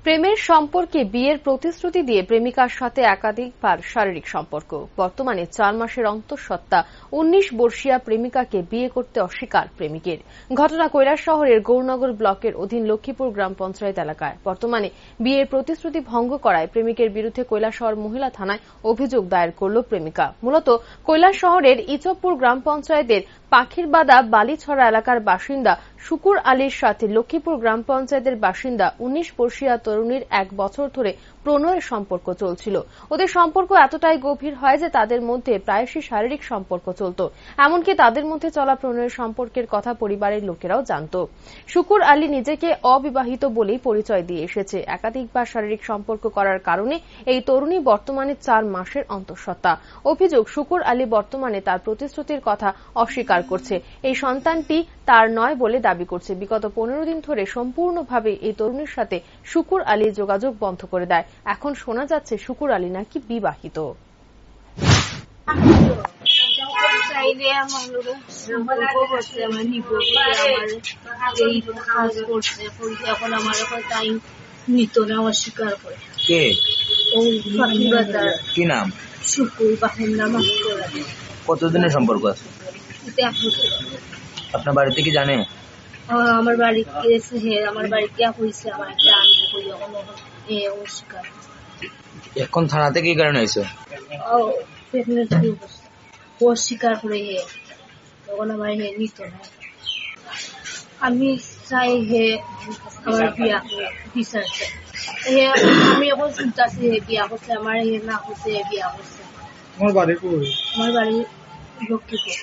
প্রেমের সম্পর্কে বিয়ের প্রতিশ্রুতি দিয়ে প্রেমিকার সাথে একাধিকবার শারীরিক সম্পর্ক। বর্তমানে 4 মাসের অন্তঃসত্ত্বা 19 বর্ষীয়া প্রেমিকাকে বিয়ে করতে অস্বীকার প্রেমিকের। ঘটনা কৈলাসহরের গৌরনগর ব্লকের অধীন লক্ষ্মীপুর গ্রাম পঞ্চায়েত এলাকায়। বর্তমানে বিয়ের প্রতিশ্রুতি ভঙ্গ করায় প্রেমিকের বিরুদ্ধে কৈলাসহর মহিলা থানায় অভিযোগ দায়ের করল প্রেমিকা। মূলত কৈলাসহরের ইচকপুর গ্রাম পঞ্চায়েতের পাখিরবাদা বালিছড়া এলাকার বাসিন্দা শুকুর আলীর সাথে লক্ষ্মীপুর গ্রাম পঞ্চায়েতের বাসিন্দা 19 বর্ষীয়া তরুণীর 1 বছর ধরে প্রণয়ের সম্পর্ক চলছিল। ওদের সম্পর্ক এতটাই গভীর হয় যে তাদের মধ্যে প্রায়শই শারীরিক সম্পর্ক চলত। এমনকি তাদের মধ্যে চলা প্রণয়ের সম্পর্কের কথা পরিবারের লোকেরাও জানত। শুকুর আলী নিজেকে অবিবাহিত বলেই পরিচয় দিয়ে এসেছে। একাধিকবার শারীরিক সম্পর্ক করার কারণে এই তরুণী বর্তমানে 4 মাসের অন্তঃসত্ত্বা। অভিযোগ, শুকুর আলী বর্তমানে তার প্রতিশ্রুতির কথা অস্বীকার করছে। এই সন্তানটি তার নয় বলে দাবি করছে। বিগত 15 দিন ধরে সম্পূর্ণভাবে এই তরুণীর সাথে শুকুর আলী যোগাযোগ বন্ধ করে দেয়। এখন শোনা যাচ্ছে শুকুর আলী নাকি বিবাহিত। অস্বীকার করে কি নাম? শুকুর। বাপের নাম আব্দুল আলী। কতদিনের সম্পর্ক আছে? আপনার বাড়িতে কি জানে? আমার বাড়িতে এসে আমার বাড়িতে হয়েছে, আমার একটা আনবো কই অস্বীকার। এখন থানাতে কি কারণে হয়েছে? অস্বীকার করে তখন আমার নিত না। আমি চাই আমার বিয়া বিচার চাই। আমি এখন শুনতেছি বিয়া করছে, আমার না করছে বিয়া করছে। আমার বাড়ি কই? আমার বাড়ি লক্ষ্মীপুর।